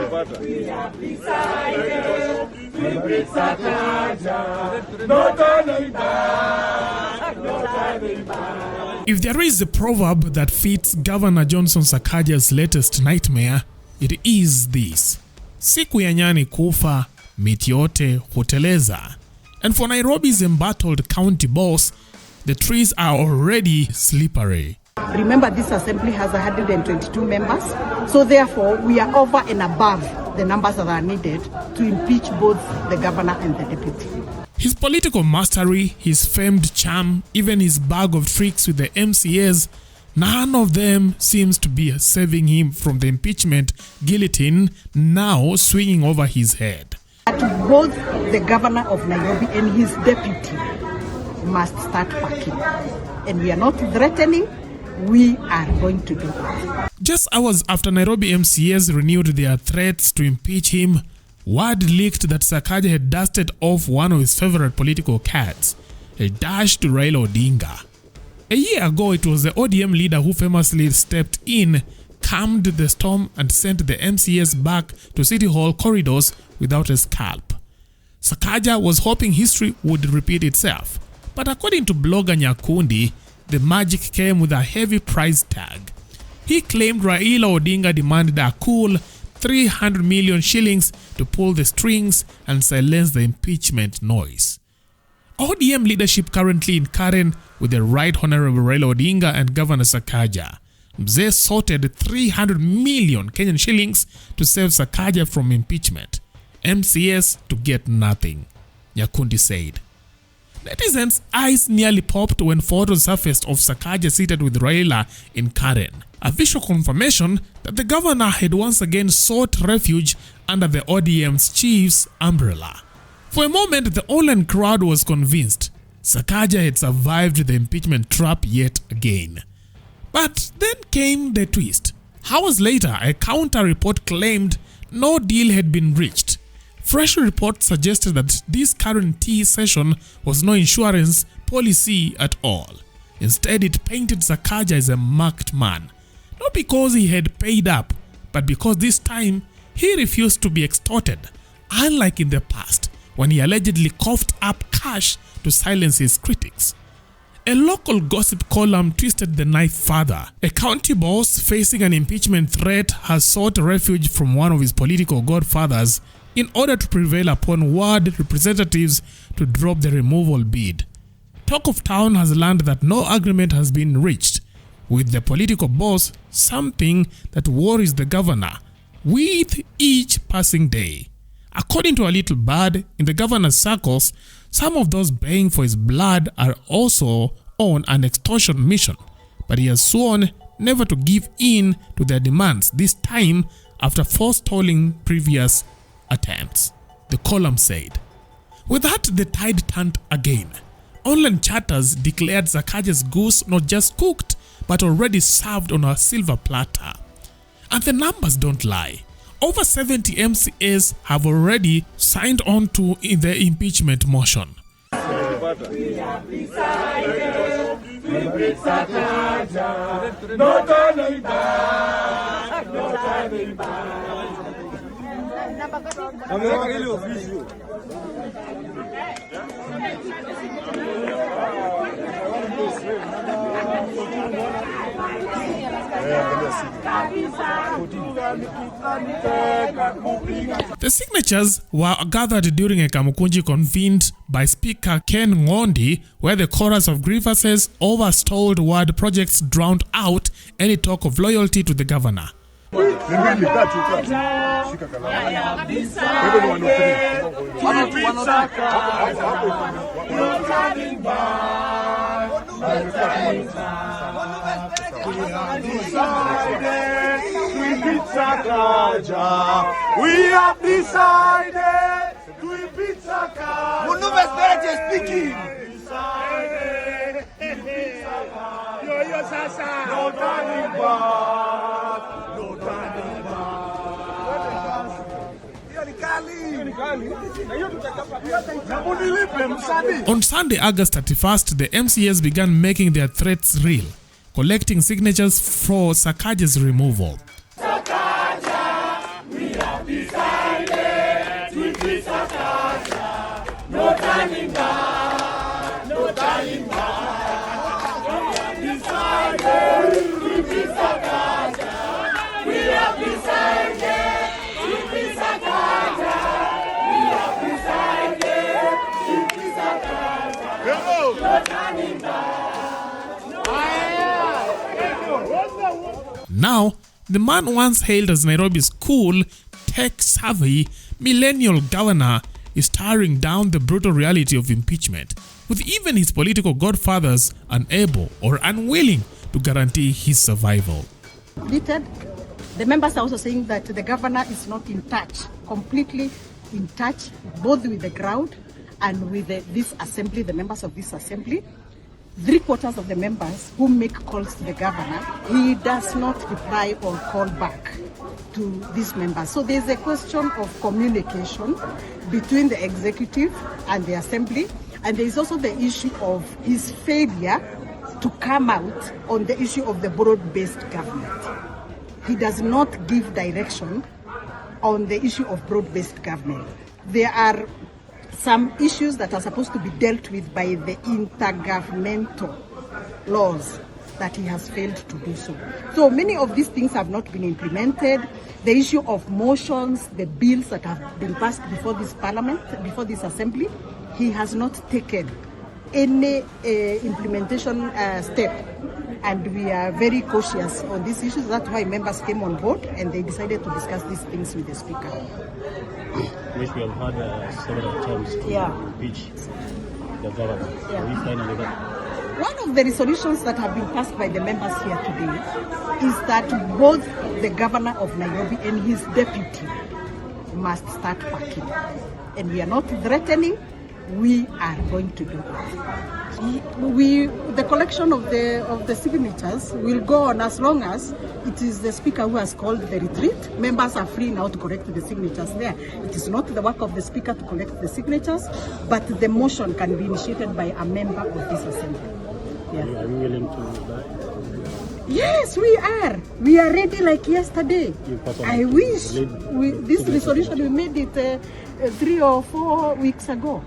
We have decided to beat Sakaja. No turning back, no turning back. If there is a proverb that fits Governor Johnson Sakaja's latest nightmare, it is this: siku ya nyani kufa, miti yote huteleza. And for Nairobi's embattled county boss, the trees are already slippery. Remember, this assembly has 122 members, so therefore we are over and above the numbers that are needed to impeach both the governor and the deputy. His political mastery, his famed charm, even his bag of tricks with the MCAs, none of them seems to be saving him from the impeachment guillotine now swinging over his head. Both the governor of Nairobi and his deputy must start packing. And we are not threatening, we are going to do it. Just hours after Nairobi MCAs renewed their threats to impeach him, word leaked that Sakaja had dusted off one of his favorite political cats, a dash to Raila Odinga. A year ago, it was the ODM leader who famously stepped in, calmed the storm and sent the MCAs back to City Hall corridors without a scalp. Sakaja was hoping history would repeat itself, but according to blogger Nyakundi, the magic came with a heavy price tag. He claimed Raila Odinga demanded a cool 300 million shillings to pull the strings and silence the impeachment noise. ODM leadership currently in Karen with the Right Honorable Raila Odinga and Governor Sakaja. Mzee sorted 300 million Kenyan shillings to save Sakaja from impeachment. MCAs to get nothing, Nyakundi said. Netizens' eyes nearly popped when photos surfaced of Sakaja seated with Raila in Karen, a visual confirmation that the governor had once again sought refuge under the ODM's chief's umbrella. For a moment, the online crowd was convinced Sakaja had survived the impeachment trap yet again. But then came the twist. Hours later, a counter report claimed no deal had been reached. Fresh reports suggested that this current tea session was no insurance policy at all. Instead, it painted Sakaja as a marked man. Not because he had paid up, but because this time he refused to be extorted, unlike in the past when he allegedly coughed up cash to silence his critics. A local gossip column twisted the knife further. A county boss facing an impeachment threat has sought refuge from one of his political godfathers in order to prevail upon ward representatives to drop the removal bid. Talk of town has learned that no agreement has been reached, with the political boss something that worries the governor with each passing day. According to a little bird in the governor's circles, some of those baying for his blood are also on an extortion mission, but he has sworn never to give in to their demands, this time after forestalling previous attempts, the column said. With that, the tide turned again. Online chatters declared Sakaja's goose not just cooked, but already served on a silver platter. And the numbers don't lie. Over 70 MCAs have already signed on to the impeachment motion. We have decided to beat Sakaja. No turning back, no turning back. The signatures were gathered during a Kamukunji convened by Speaker Ken Ngondi, where the chorus of grievances over stalled ward projects drowned out any talk of loyalty to the governor. We have decided to impeach Sakaja. Munume Spirit is speaking. No turning back. No turning back. On Sunday, August 31st, the MCAs began making their threats real, collecting signatures for Sakaja's removal. Sakaja, we have decided to impeach Sakaja. No turning back, no turning back. We have decided to impeach Sakaja. We have decided to impeach Sakaja. We have decided to impeach Sakaja. No turning back. Now, the man once hailed as Nairobi's cool, tech-savvy, millennial governor is staring down the brutal reality of impeachment, with even his political godfathers unable or unwilling to guarantee his survival. The members are also saying that the governor is not in touch, completely in touch, both with the crowd and with this assembly, the members of this assembly. 3/4 of the members who make calls to the governor, he does not reply or call back to these members. So there's a question of communication between the executive and the assembly, and there is also the issue of his failure to come out on the issue of the broad-based government. He does not give direction on the issue of broad-based government. There are some issues that are supposed to be dealt with by the intergovernmental laws that he has failed to do so. So many of these things have not been implemented. The issue of motions, the bills that have been passed before this parliament, before this assembly, he has not taken any implementation step. And we are very cautious on these issues. That's why members came on board and they decided to discuss these things with the speaker. Which we have had several times to impeach the government. We finally got. One of the resolutions that have been passed by the members here today is that both the governor of Nairobi and his deputy must start packing. And we are not threatening, we are going to do that. The collection of the signatures will go on as long as it is the speaker who has called the retreat. Members are free now to collect the signatures there. It is not the work of the speaker to collect the signatures, but the motion can be initiated by a member of this assembly. Yeah. Are you willing to do that? Yes, we are. We are ready like yesterday. I wish this resolution, we made it 3 or 4 weeks ago.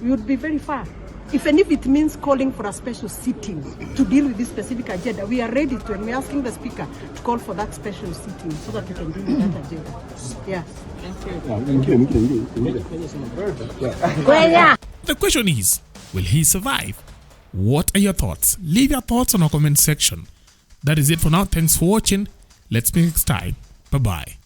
We would be very far. Even if it means calling for a special sitting to deal with this specific agenda, we are ready to, and we're asking the speaker to call for that special sitting so that we can deal with that agenda. Yes. The question is, will he survive? What are your thoughts? Leave your thoughts on our comment section. That is it for now. Thanks for watching. Let's meet next time. Bye-bye.